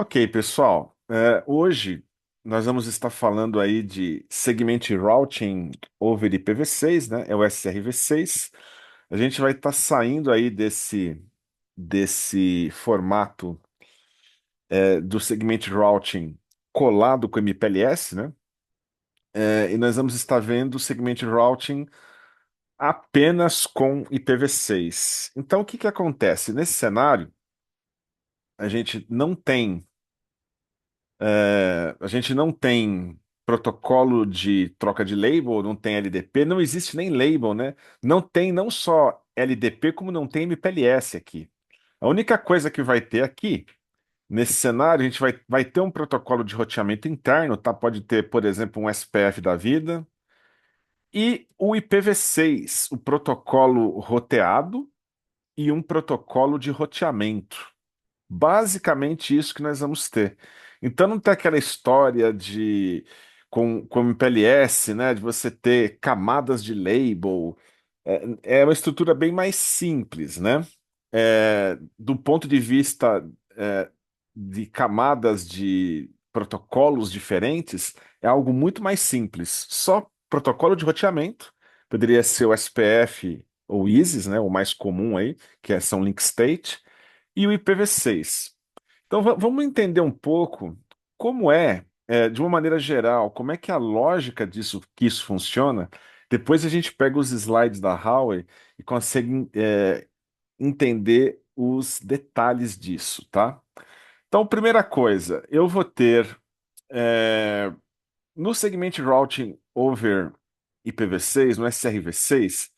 Ok, pessoal. Hoje nós vamos estar falando aí de Segment Routing over IPv6, né? É o SRv6. A gente vai estar saindo aí desse formato do Segment Routing colado com MPLS, né? E nós vamos estar vendo o Segment Routing apenas com IPv6. Então, o que que acontece? Nesse cenário, a gente não tem a gente não tem protocolo de troca de label, não tem LDP, não existe nem label, né? Não tem não só LDP, como não tem MPLS aqui. A única coisa que vai ter aqui, nesse cenário, a gente vai ter um protocolo de roteamento interno, tá? Pode ter, por exemplo, um SPF da vida, e o IPv6, o protocolo roteado e um protocolo de roteamento. Basicamente isso que nós vamos ter. Então não tem aquela história de com MPLS, né, de você ter camadas de label. É uma estrutura bem mais simples, né? Do ponto de vista de camadas de protocolos diferentes, é algo muito mais simples. Só protocolo de roteamento, poderia ser o SPF ou ISIS, né, o mais comum aí, são link state e o IPv6. Então vamos entender um pouco como de uma maneira geral, como é que a lógica disso, que isso funciona. Depois a gente pega os slides da Huawei e consegue entender os detalhes disso, tá? Então, primeira coisa, eu vou ter é, no Segment Routing over IPv6, no SRv6,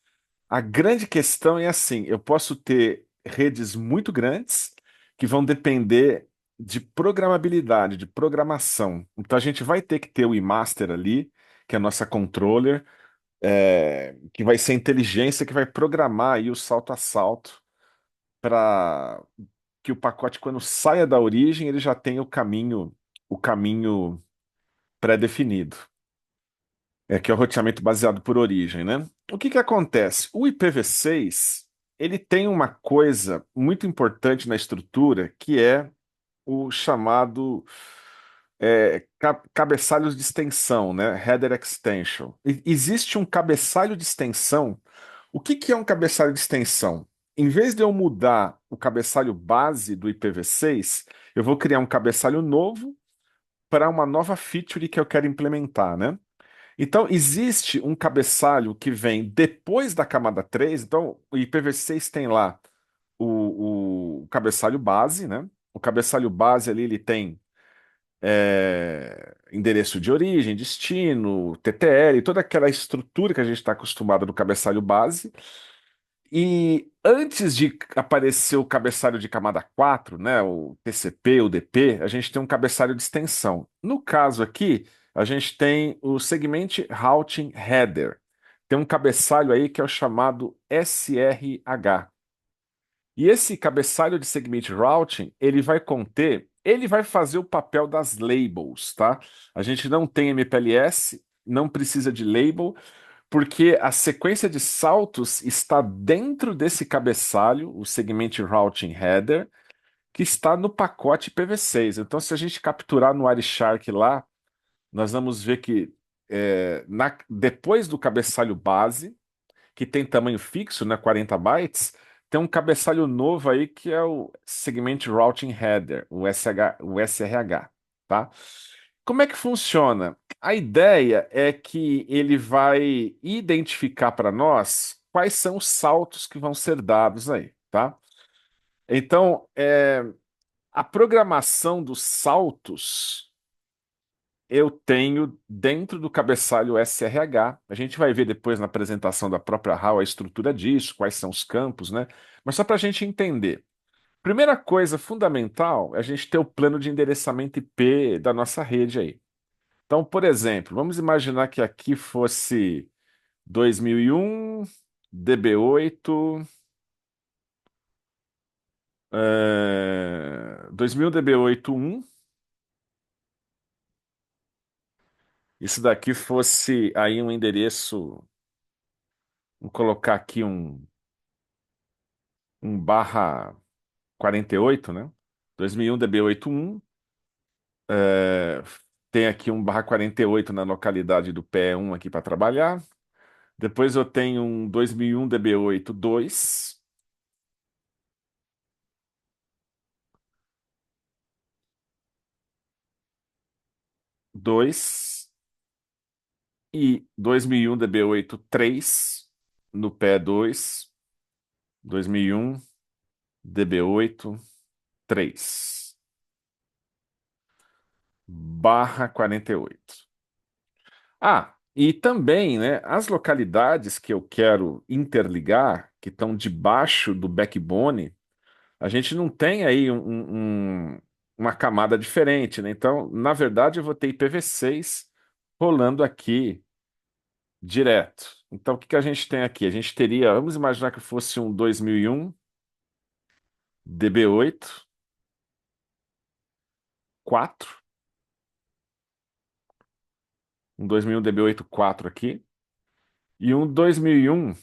a grande questão é assim: eu posso ter redes muito grandes que vão depender de programabilidade, de programação. Então a gente vai ter que ter o eMaster ali, que é a nossa controller, que vai ser a inteligência que vai programar aí o salto a salto para que o pacote, quando saia da origem, ele já tenha o caminho pré-definido. Que é o roteamento baseado por origem, né? O que que acontece? O IPv6, ele tem uma coisa muito importante na estrutura, que é o chamado cabeçalhos de extensão, né? Header extension. Existe um cabeçalho de extensão. O que que é um cabeçalho de extensão? Em vez de eu mudar o cabeçalho base do IPv6, eu vou criar um cabeçalho novo para uma nova feature que eu quero implementar, né? Então, existe um cabeçalho que vem depois da camada 3. Então, o IPv6 tem lá o cabeçalho base, né? O cabeçalho base ali, ele tem endereço de origem, destino, TTL, toda aquela estrutura que a gente está acostumado no cabeçalho base. E antes de aparecer o cabeçalho de camada 4, né, o TCP, o DP, a gente tem um cabeçalho de extensão. No caso aqui, a gente tem o Segment Routing Header. Tem um cabeçalho aí que é o chamado SRH. E esse cabeçalho de Segment Routing, ele vai fazer o papel das labels, tá? A gente não tem MPLS, não precisa de label, porque a sequência de saltos está dentro desse cabeçalho, o Segment Routing Header, que está no pacote IPv6. Então, se a gente capturar no Wireshark lá, nós vamos ver que depois do cabeçalho base, que tem tamanho fixo, né, 40 bytes, tem um cabeçalho novo aí que é o Segment Routing Header, o SRH, tá? Como é que funciona? A ideia é que ele vai identificar para nós quais são os saltos que vão ser dados aí, tá? Então, a programação dos saltos eu tenho dentro do cabeçalho SRH. A gente vai ver depois na apresentação da própria HAL a estrutura disso, quais são os campos, né? Mas só para a gente entender. Primeira coisa fundamental é a gente ter o plano de endereçamento IP da nossa rede aí. Então, por exemplo, vamos imaginar que aqui fosse 2001, DB8, 2000 DB8.1. Isso daqui fosse aí um endereço, vamos colocar aqui um barra 48, né? 2001 DB81. É, tem aqui um barra 48 na localidade do PE1 aqui para trabalhar. Depois eu tenho um 2001 DB8 2, 2 e 2001 DB8 3 no PE2, 2001 DB8 3 barra 48. Ah, e também, né, as localidades que eu quero interligar, que estão debaixo do backbone, a gente não tem aí uma camada diferente, né? Então, na verdade, eu vou ter IPv6 rolando aqui direto. Então, o que que a gente tem aqui? A gente teria, vamos imaginar que fosse um 2001 DB8 4, um 2001 DB8 4 aqui, e um 2001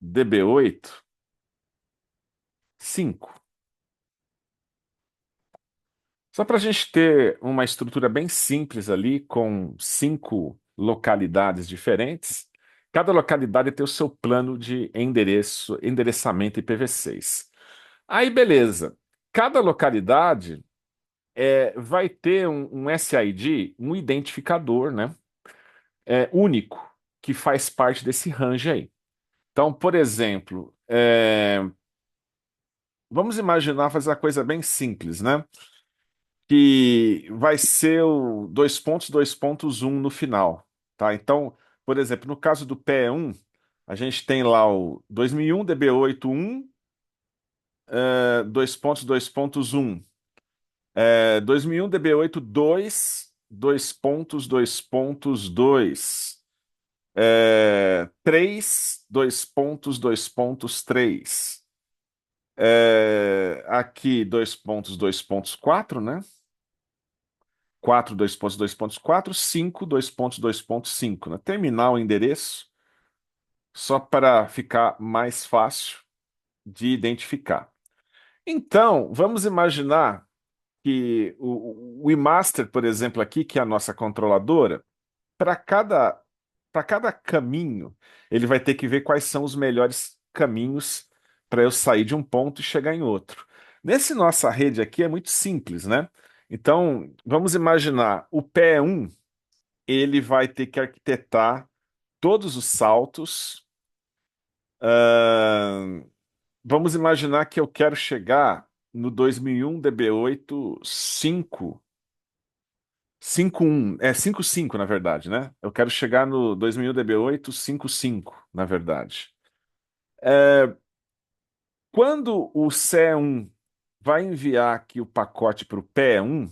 DB8 5. Só para a gente ter uma estrutura bem simples ali, com 5 localidades diferentes, cada localidade tem o seu plano de endereçamento IPv6. Aí, beleza. Cada localidade vai ter um SID, um identificador, né? Único, que faz parte desse range aí. Então, por exemplo, vamos imaginar fazer uma coisa bem simples, né? Que vai ser o dois pontos um no final, tá? Então, por exemplo, no caso do PE1, a gente tem lá o 2001 DB8 1, dois pontos um, 2001 DB8 2, dois pontos 2, 3, dois pontos 3, aqui dois pontos 4, né? 4 dois pontos 4 5 dois pontos 5, né? Terminar o endereço só para ficar mais fácil de identificar. Então, vamos imaginar que o eMaster, por exemplo, aqui, que é a nossa controladora, para cada, para cada caminho, ele vai ter que ver quais são os melhores caminhos para eu sair de um ponto e chegar em outro. Nesse nossa rede aqui é muito simples, né? Então, vamos imaginar o PE1, ele vai ter que arquitetar todos os saltos. Ahn, vamos imaginar que eu quero chegar no 2001 DB8 5, 51, 55 na verdade, né? Eu quero chegar no 2001 DB8 55, na verdade. Quando o CE1 vai enviar aqui o pacote para o PE1,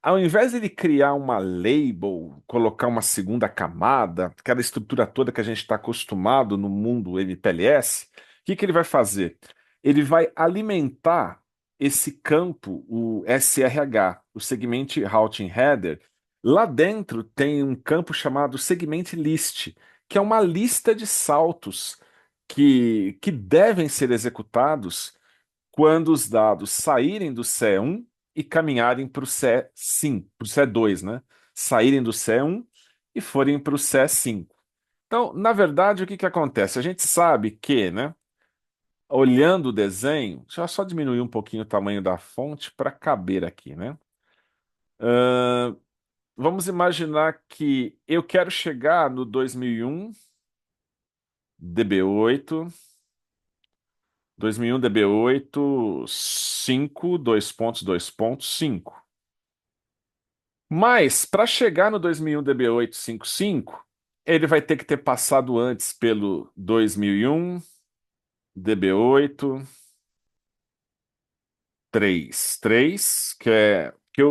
ao invés de ele criar uma label, colocar uma segunda camada, aquela estrutura toda que a gente está acostumado no mundo MPLS, o que que ele vai fazer? Ele vai alimentar esse campo, o SRH, o Segment Routing Header. Lá dentro tem um campo chamado Segment List, que é uma lista de saltos que devem ser executados quando os dados saírem do CE1 e caminharem para o CE5, para o CE2, né? Saírem do CE1 e forem para o CE5. Então, na verdade, o que que acontece? A gente sabe que, né, olhando o desenho, deixa eu só diminuir um pouquinho o tamanho da fonte para caber aqui, né? Ahn, vamos imaginar que eu quero chegar no 2001 DB8, 2001 DB8 5, dois pontos 5. Mas, para chegar no 2001 DB8 55, ele vai ter que ter passado antes pelo 2001 DB8 3,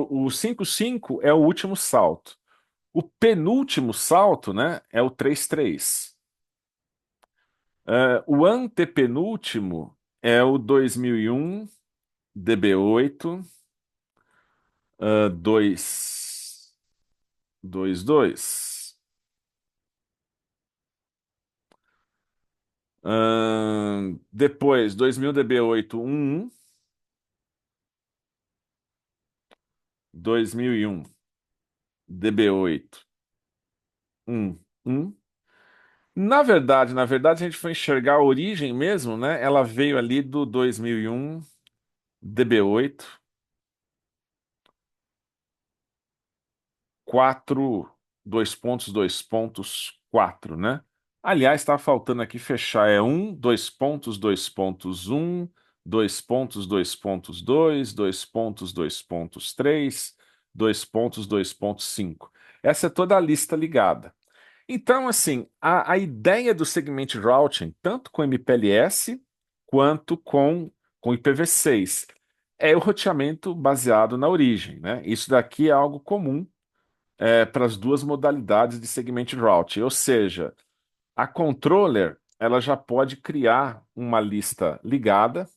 o 55 é o último salto. O penúltimo salto, né, é o 33. O antepenúltimo é o 2001 DB8 2, 2. Depois, 2000 DB8 11, 2001, DB8, 1. Na verdade, a gente foi enxergar a origem mesmo, né? Ela veio ali do 2001, DB8, 4, dois pontos, dois pontos, 4, né? Aliás, está faltando aqui fechar. É um, dois pontos, dois pontos, dois pontos, dois pontos, três, dois pontos, 5. Essa é toda a lista ligada. Então, assim, a ideia do segment routing, tanto com MPLS quanto com IPv6, é o roteamento baseado na origem, né? Isso daqui é algo comum para as duas modalidades de segment routing, ou seja, a controller ela já pode criar uma lista ligada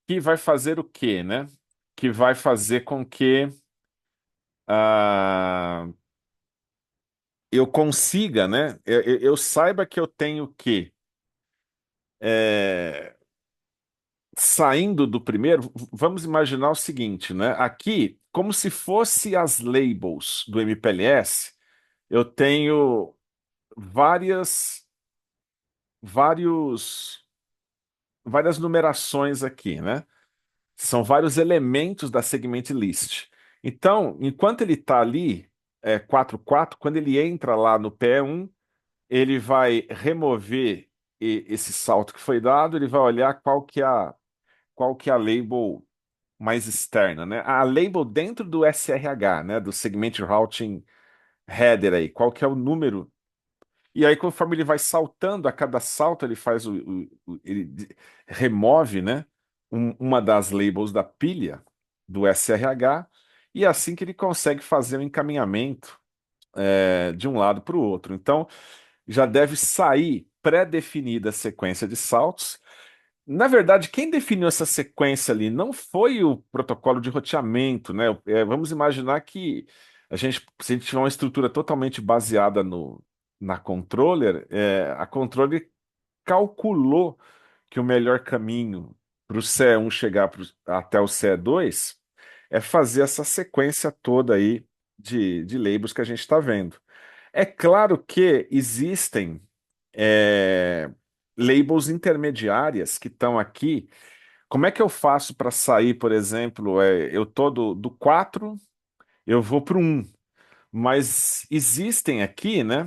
que vai fazer o quê, né? Que vai fazer com que ah, eu consiga, né? Eu saiba que eu tenho que é, saindo do primeiro, vamos imaginar o seguinte, né? Aqui, como se fosse as labels do MPLS, eu tenho várias, vários, várias numerações aqui, né? São vários elementos da segment list. Então, enquanto ele está ali, 4.4, quando ele entra lá no P1, ele vai remover esse salto que foi dado, ele vai olhar qual que é a label mais externa, né? A label dentro do SRH, né? Do Segment Routing Header aí, qual que é o número. E aí, conforme ele vai saltando, a cada salto ele faz remove, né? Uma das labels da pilha do SRH, e é assim que ele consegue fazer o encaminhamento de um lado para o outro. Então, já deve sair pré-definida a sequência de saltos. Na verdade, quem definiu essa sequência ali não foi o protocolo de roteamento, né? Vamos imaginar que se a gente tiver uma estrutura totalmente baseada na controller, a controller calculou que o melhor caminho para o CE1 chegar até o CE2 é fazer essa sequência toda aí de labels que a gente está vendo. É claro que existem é, labels intermediárias que estão aqui. Como é que eu faço para sair, por exemplo, eu tô do 4, eu vou para o 1, mas existem aqui, né,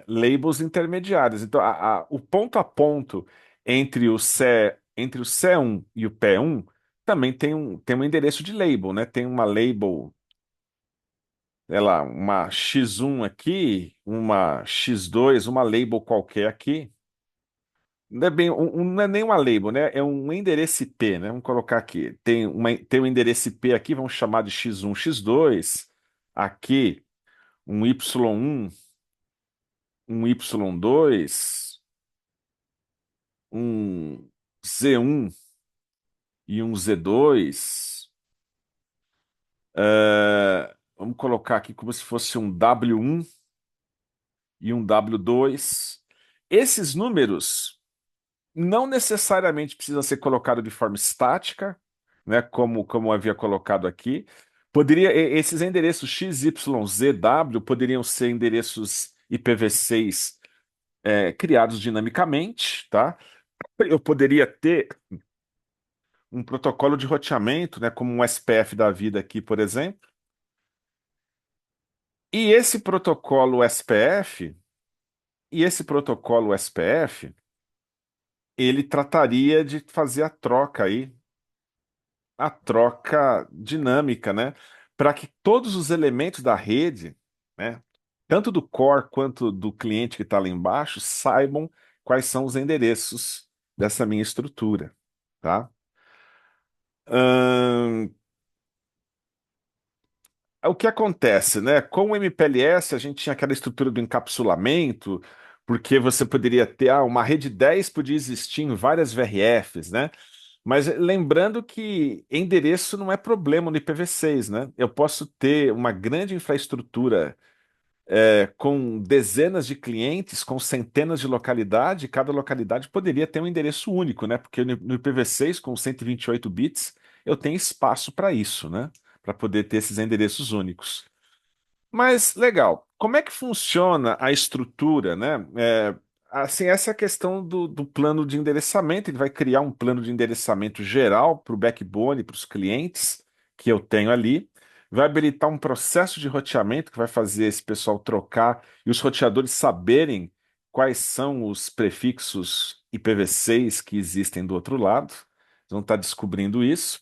labels intermediários. Então, o ponto a ponto entre o C1 e o P1 também tem um endereço de label, né? Tem uma label, sei lá, uma X1 aqui, uma X2, uma label qualquer aqui. Não é bem, não é nem uma label, né? É um endereço IP, né? Vamos colocar aqui. Tem um endereço IP aqui, vamos chamar de X1, X2. Aqui, um Y1, um Y2, um Z1 e um Z2. Vamos colocar aqui como se fosse um W1 e um W2. Esses números não necessariamente precisam ser colocados de forma estática, né, como eu havia colocado aqui. Esses endereços X, Y, Z, W poderiam ser endereços IPv6 criados dinamicamente, tá? Eu poderia ter um protocolo de roteamento, né, como um SPF da vida aqui, por exemplo. E esse protocolo SPF, ele trataria de fazer a troca dinâmica, né? Para que todos os elementos da rede, né, tanto do core quanto do cliente que está lá embaixo, saibam quais são os endereços dessa minha estrutura, tá? Ahn, o que acontece, né? Com o MPLS, a gente tinha aquela estrutura do encapsulamento, porque você poderia ter, uma rede 10 podia existir em várias VRFs, né? Mas lembrando que endereço não é problema no IPv6, né? Eu posso ter uma grande infraestrutura com dezenas de clientes, com centenas de localidades, e cada localidade poderia ter um endereço único, né? Porque no IPv6, com 128 bits, eu tenho espaço para isso, né? Para poder ter esses endereços únicos. Mas legal, como é que funciona a estrutura, né? Assim, essa é a questão do plano de endereçamento. Ele vai criar um plano de endereçamento geral para o backbone, para os clientes que eu tenho ali. Vai habilitar um processo de roteamento que vai fazer esse pessoal trocar e os roteadores saberem quais são os prefixos IPv6 que existem do outro lado. Eles vão estar descobrindo isso.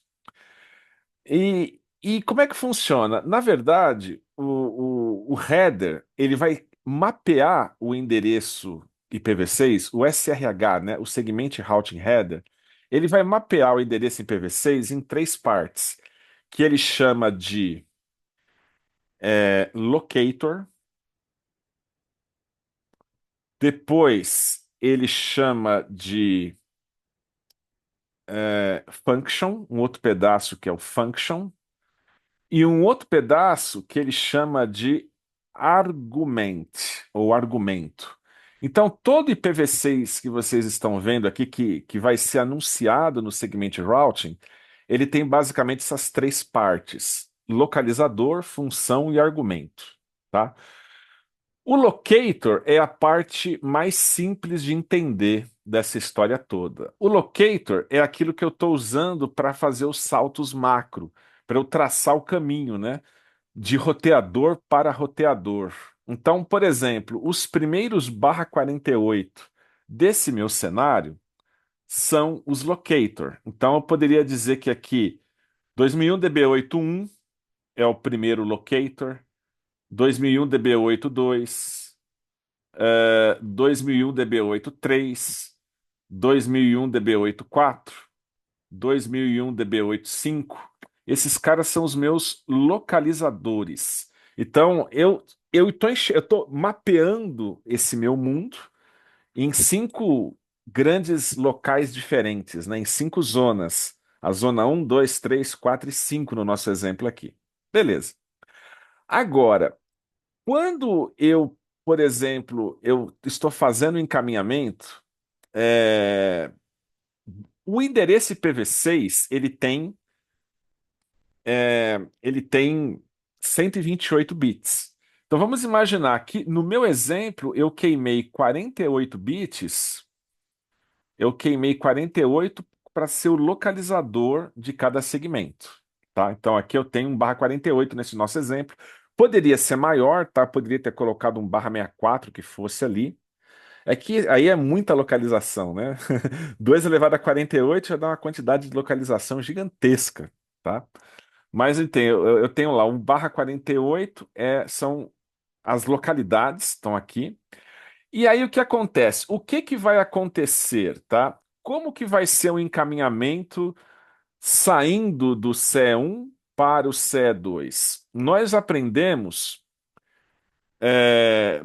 E como é que funciona? Na verdade, o header ele vai mapear o endereço IPv6, o SRH, né, o Segment Routing Header, ele vai mapear o endereço IPv6 em três partes, que ele chama de locator, depois ele chama de function, um outro pedaço que é o function, e um outro pedaço que ele chama de argument, ou argumento. Então, todo IPv6 que vocês estão vendo aqui, que vai ser anunciado no Segment Routing, ele tem basicamente essas três partes: localizador, função e argumento. Tá? O locator é a parte mais simples de entender dessa história toda. O locator é aquilo que eu estou usando para fazer os saltos macro, para eu traçar o caminho, né? De roteador para roteador. Então, por exemplo, os primeiros barra 48 desse meu cenário são os locator. Então, eu poderia dizer que aqui 2001 DB81 é o primeiro locator, 2001 DB82, 2001 DB83, 2001 DB84, 2001 DB85. Esses caras são os meus localizadores. Então, eu tô mapeando esse meu mundo em cinco grandes locais diferentes, né? Em cinco zonas. A zona um, 2, 3, 4 e 5 no nosso exemplo aqui. Beleza. Agora, quando eu, por exemplo, eu estou fazendo o encaminhamento, é, o endereço IPv6 ele tem 128 bits. Então vamos imaginar que no meu exemplo eu queimei 48 para ser o localizador de cada segmento, tá? Então aqui eu tenho um barra 48 nesse nosso exemplo. Poderia ser maior, tá? Poderia ter colocado um barra 64 que fosse ali. É que aí é muita localização, né? 2 elevado a 48 já dá uma quantidade de localização gigantesca, tá? Mas eu tenho lá um barra 48, são as localidades, estão aqui. E aí o que acontece? O que que vai acontecer, tá? Como que vai ser o encaminhamento saindo do CE1 para o CE2? Nós aprendemos,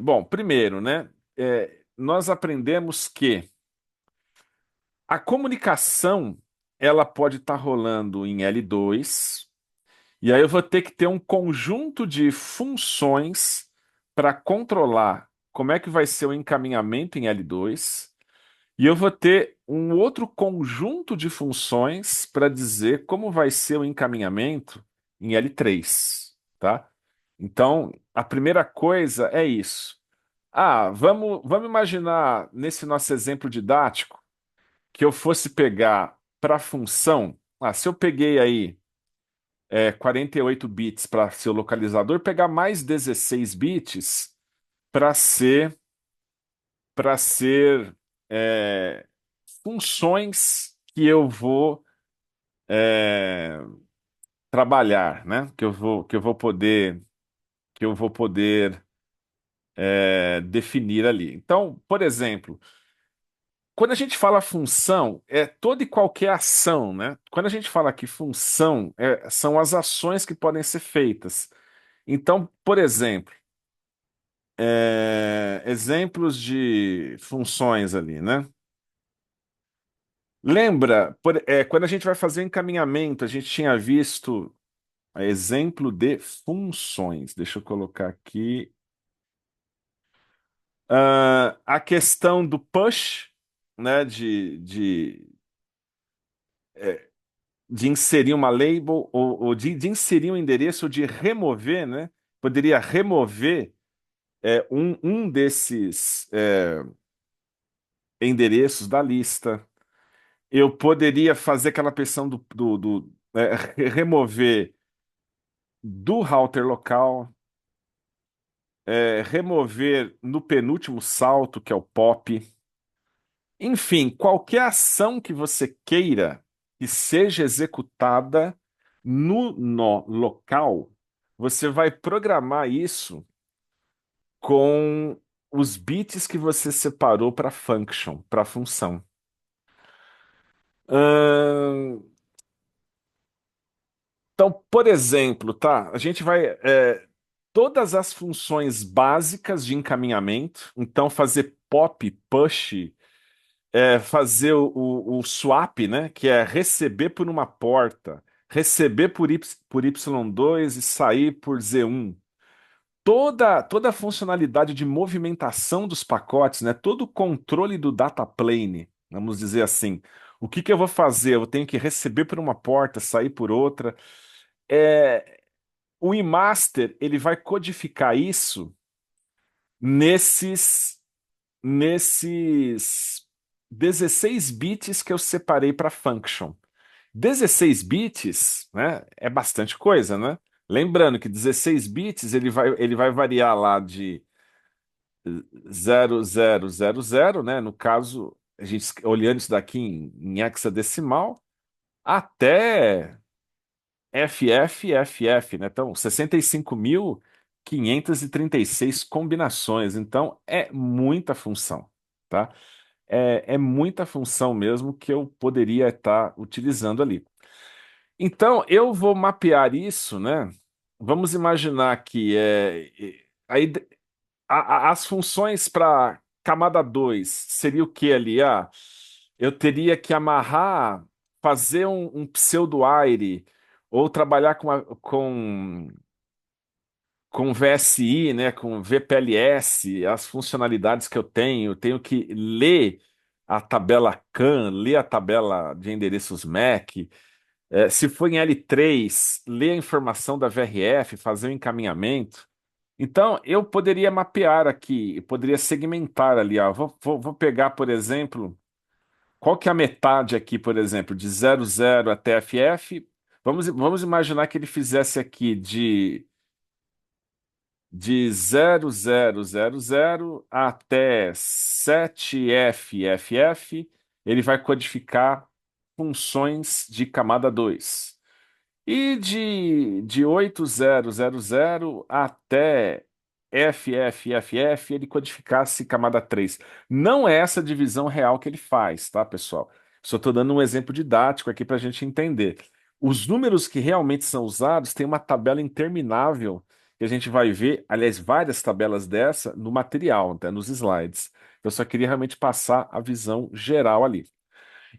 bom, primeiro, né? Nós aprendemos que a comunicação ela pode estar rolando em L2. E aí eu vou ter que ter um conjunto de funções para controlar como é que vai ser o encaminhamento em L2. E eu vou ter um outro conjunto de funções para dizer como vai ser o encaminhamento em L3, tá? Então, a primeira coisa é isso. Vamos imaginar nesse nosso exemplo didático que eu fosse pegar para a função. Se eu peguei aí 48 bits para ser o localizador, pegar mais 16 bits para ser é, funções que eu vou é, trabalhar, né? Que eu vou poder definir ali. Então, por exemplo, quando a gente fala função, é toda e qualquer ação, né? Quando a gente fala aqui função, são as ações que podem ser feitas. Então, por exemplo, exemplos de funções ali, né? Lembra, quando a gente vai fazer o encaminhamento, a gente tinha visto exemplo de funções. Deixa eu colocar aqui. A questão do push, né? de inserir uma label, ou de inserir um endereço, ou de remover, né? Poderia remover um desses endereços da lista. Eu poderia fazer aquela pressão remover do router local, remover no penúltimo salto, que é o POP. Enfim, qualquer ação que você queira que seja executada no nó local, você vai programar isso com os bits que você separou para function, para função. Ahn, então, por exemplo, tá? A gente vai todas as funções básicas de encaminhamento. Então, fazer pop, push, fazer o swap, né? Que é receber por uma porta, receber por Y2 e sair por Z1. Toda a funcionalidade de movimentação dos pacotes, né? Todo o controle do data plane, vamos dizer assim. O que que eu vou fazer? Eu tenho que receber por uma porta, sair por outra. É, o eMaster, ele vai codificar isso nesses nesses 16 bits que eu separei para function. 16 bits, né, é bastante coisa, né? Lembrando que 16 bits ele vai variar lá de 0000, né? No caso, a gente olhando isso daqui em hexadecimal, até FFFF, né? Então, 65.536 combinações. Então, é muita função, tá? É muita função mesmo que eu poderia estar utilizando ali. Então, eu vou mapear isso, né? Vamos imaginar que aí, as funções para camada 2 seria o que ali? Eu teria que amarrar, fazer um pseudo-aire, ou trabalhar com VSI, né, com VPLS, as funcionalidades que eu tenho que ler a tabela CAN, ler a tabela de endereços MAC. Se for em L3, ler a informação da VRF, fazer o encaminhamento. Então, eu poderia mapear aqui, eu poderia segmentar ali. Ó. Vou pegar, por exemplo, qual que é a metade aqui, por exemplo, de 00 até FF. Vamos imaginar que ele fizesse aqui de 0000 até 7FFF, ele vai codificar funções de camada 2. E de 8000 até FFFF, ele codificasse camada 3. Não é essa divisão real que ele faz, tá, pessoal? Só estou dando um exemplo didático aqui para a gente entender. Os números que realmente são usados têm uma tabela interminável que a gente vai ver, aliás, várias tabelas dessa no material, tá, nos slides. Eu só queria realmente passar a visão geral ali.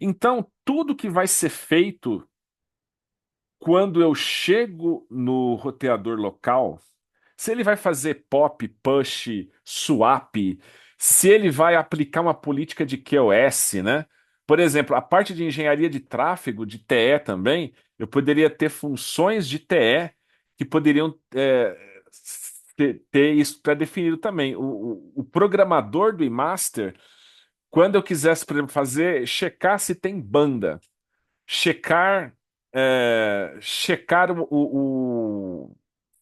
Então, tudo que vai ser feito quando eu chego no roteador local, se ele vai fazer pop, push, swap, se ele vai aplicar uma política de QoS, né? Por exemplo, a parte de engenharia de tráfego, de TE também, eu poderia ter funções de TE que poderiam ter isso pré-definido também. O programador do eMaster, quando eu quisesse, por exemplo, checar se tem banda, checar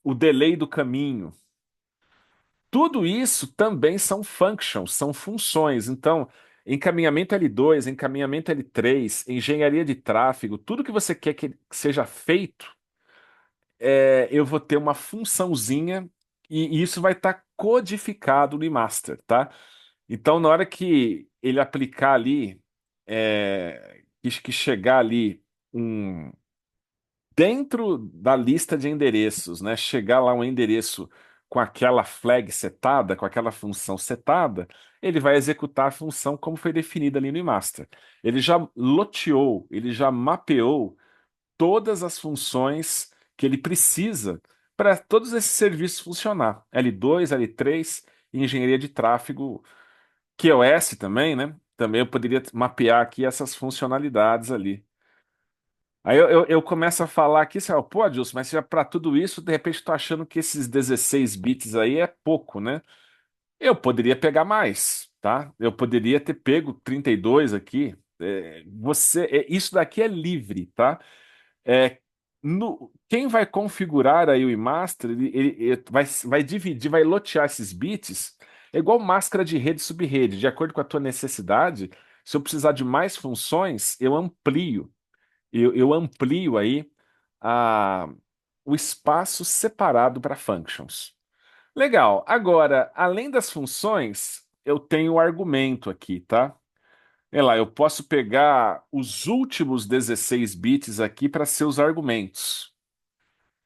o delay do caminho. Tudo isso também são functions, são funções. Então, encaminhamento L2, encaminhamento L3, engenharia de tráfego, tudo que você quer que seja feito, eu vou ter uma funçãozinha e isso vai estar codificado no master, tá? Então, na hora que ele aplicar ali, que chegar ali um dentro da lista de endereços, né, chegar lá um endereço com aquela flag setada, com aquela função setada, ele vai executar a função como foi definida ali no master. Ele já loteou, ele já mapeou todas as funções que ele precisa para todos esses serviços funcionar. L2, L3, engenharia de tráfego, QoS também, né? Também eu poderia mapear aqui essas funcionalidades ali. Aí eu começo a falar aqui, você fala, pô, Adilson, mas para tudo isso, de repente estou achando que esses 16 bits aí é pouco, né? Eu poderia pegar mais, tá? Eu poderia ter pego 32 aqui. Isso daqui é livre, tá? É, quem vai configurar aí o iMaster, ele vai dividir, vai lotear esses bits, é igual máscara de rede e subrede. De acordo com a tua necessidade, se eu precisar de mais funções, eu amplio. Eu amplio aí a, o espaço separado para functions. Legal. Agora, além das funções, eu tenho o argumento aqui, tá? É lá, eu posso pegar os últimos 16 bits aqui para ser os argumentos.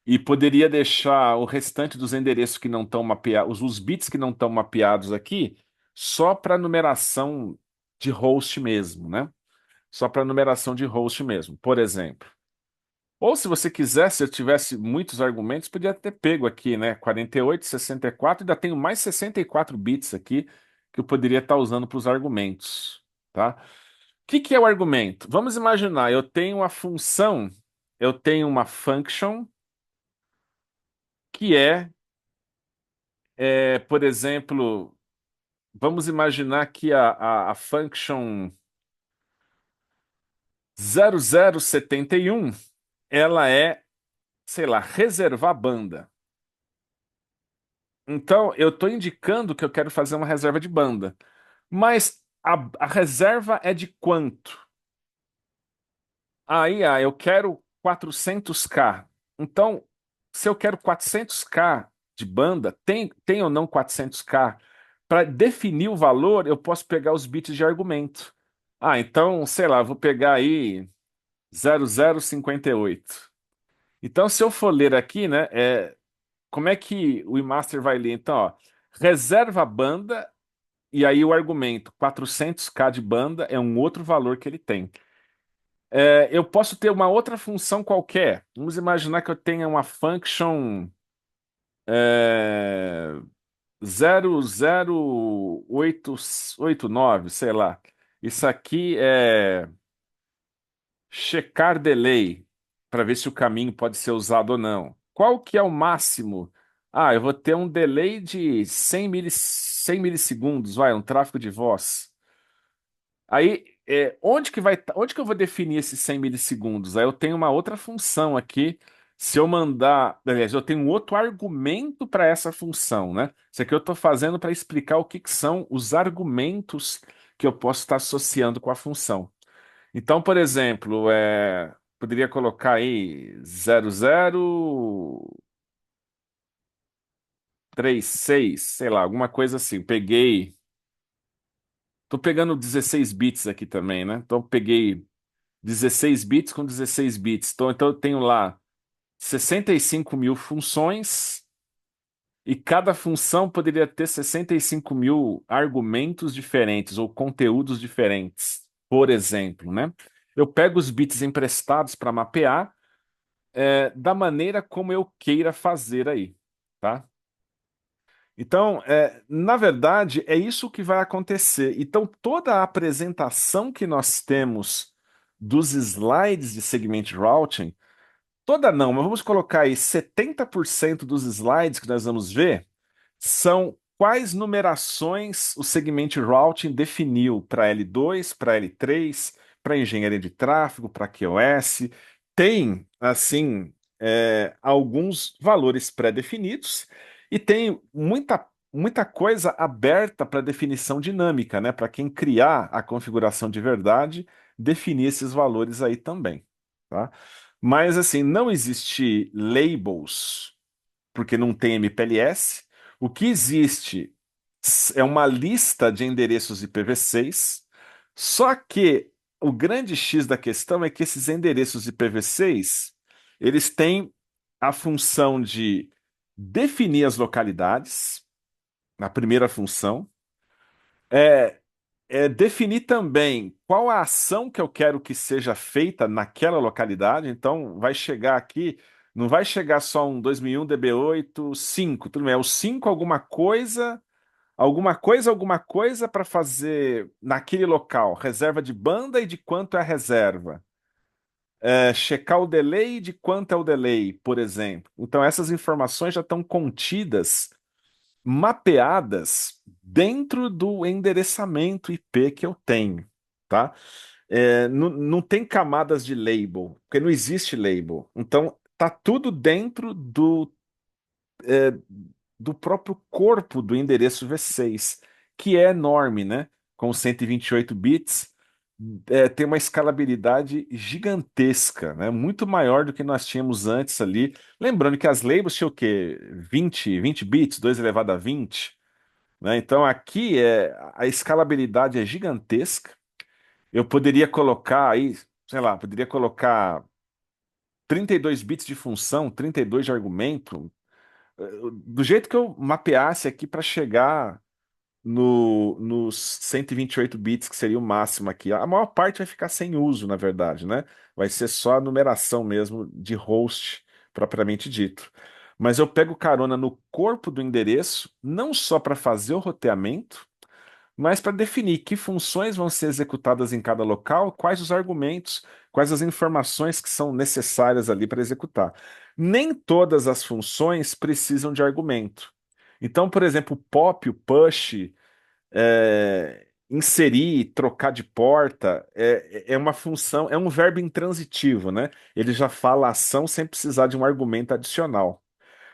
E poderia deixar o restante dos endereços que não estão mapeados, os bits que não estão mapeados aqui, só para numeração de host mesmo, né? Só para numeração de host mesmo, por exemplo. Ou se você quisesse, se eu tivesse muitos argumentos, podia ter pego aqui, né? 48, 64, ainda tenho mais 64 bits aqui que eu poderia estar usando para os argumentos, tá? O que que é o argumento? Vamos imaginar, eu tenho uma função, eu tenho uma function que por exemplo, vamos imaginar que a function 0071, ela é, sei lá, reservar banda. Então, eu estou indicando que eu quero fazer uma reserva de banda. Mas a reserva é de quanto? Aí, eu quero 400K. Então, se eu quero 400K de banda, tem ou não 400K? Para definir o valor, eu posso pegar os bits de argumento. Então, sei lá, vou pegar aí 0058. Então, se eu for ler aqui, né, como é que o eMaster vai ler? Então, ó, reserva banda. E aí o argumento 400K de banda é um outro valor que ele tem. Eu posso ter uma outra função qualquer. Vamos imaginar que eu tenha uma function é, 00889, sei lá. Isso aqui é checar delay, para ver se o caminho pode ser usado ou não. Qual que é o máximo? Eu vou ter um delay de 100 milissegundos, vai, um tráfego de voz. Aí, onde que eu vou definir esses 100 milissegundos? Aí eu tenho uma outra função aqui. Se eu mandar, aliás, eu tenho um outro argumento para essa função, né? Isso aqui eu estou fazendo para explicar o que que são os argumentos que eu posso estar associando com a função. Então, por exemplo, poderia colocar aí 0036, sei lá, alguma coisa assim. Tô pegando 16 bits aqui também, né? Então, eu peguei 16 bits com 16 bits. Então eu tenho lá 65 mil funções e cada função poderia ter 65 mil argumentos diferentes ou conteúdos diferentes, por exemplo, né? Eu pego os bits emprestados para mapear da maneira como eu queira fazer aí, tá? Então, na verdade, é isso que vai acontecer. Então, toda a apresentação que nós temos dos slides de segment routing. Toda não, mas vamos colocar aí 70% dos slides que nós vamos ver são quais numerações o segment routing definiu para L2, para L3, para engenharia de tráfego, para QoS. Tem, assim, alguns valores pré-definidos e tem muita coisa aberta para definição dinâmica, né? Para quem criar a configuração de verdade, definir esses valores aí também, tá? Mas assim, não existe labels, porque não tem MPLS. O que existe é uma lista de endereços IPv6, só que o grande X da questão é que esses endereços IPv6, eles têm a função de definir as localidades, na primeira função, é, definir também qual a ação que eu quero que seja feita naquela localidade. Então, vai chegar aqui, não vai chegar só um 2001 DB8 5, tudo bem, é o 5 alguma coisa para fazer naquele local, reserva de banda e de quanto é a reserva. checar o delay de quanto é o delay, por exemplo. Então, essas informações já estão contidas, mapeadas dentro do endereçamento IP que eu tenho, tá? Não tem camadas de label, porque não existe label. Então, tá tudo dentro do próprio corpo do endereço V6, que é enorme, né? Com 128 bits, tem uma escalabilidade gigantesca, né? Muito maior do que nós tínhamos antes ali. Lembrando que as labels tinham o quê? 20 bits, 2 elevado a 20, né? Então aqui a escalabilidade é gigantesca. Eu poderia colocar aí, sei lá, poderia colocar 32 bits de função, 32 de argumento, do jeito que eu mapeasse aqui para chegar nos 128 bits, que seria o máximo aqui. A maior parte vai ficar sem uso, na verdade, né? Vai ser só a numeração mesmo de host, propriamente dito. Mas eu pego carona no corpo do endereço, não só para fazer o roteamento, mas para definir que funções vão ser executadas em cada local, quais os argumentos, quais as informações que são necessárias ali para executar. Nem todas as funções precisam de argumento. Então, por exemplo, o pop, o push, inserir, trocar de porta, é uma função, é um verbo intransitivo, né? Ele já fala a ação sem precisar de um argumento adicional.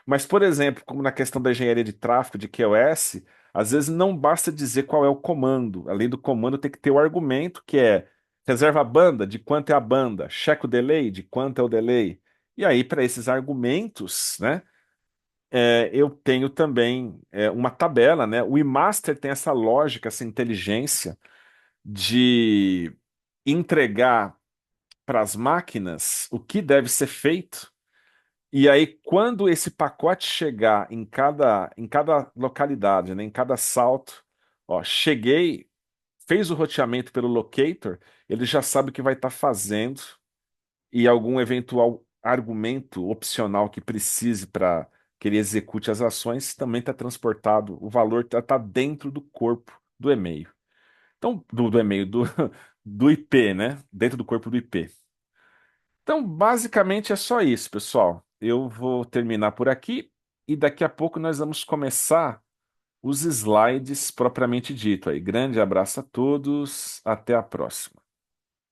Mas, por exemplo, como na questão da engenharia de tráfego, de QoS, às vezes não basta dizer qual é o comando. Além do comando, tem que ter o argumento, que é reserva a banda, de quanto é a banda, checa o delay, de quanto é o delay. E aí, para esses argumentos, né, eu tenho também uma tabela, né? O eMaster tem essa lógica, essa inteligência de entregar para as máquinas o que deve ser feito. E aí, quando esse pacote chegar em cada localidade, né, em cada salto, ó, cheguei, fez o roteamento pelo locator, ele já sabe o que vai estar fazendo e algum eventual argumento opcional que precise para que ele execute as ações também está transportado, o valor está dentro do corpo do e-mail. Então, do e-mail, do IP, né? Dentro do corpo do IP. Então, basicamente é só isso, pessoal. Eu vou terminar por aqui e daqui a pouco nós vamos começar os slides propriamente dito aí. Grande abraço a todos, até a próxima.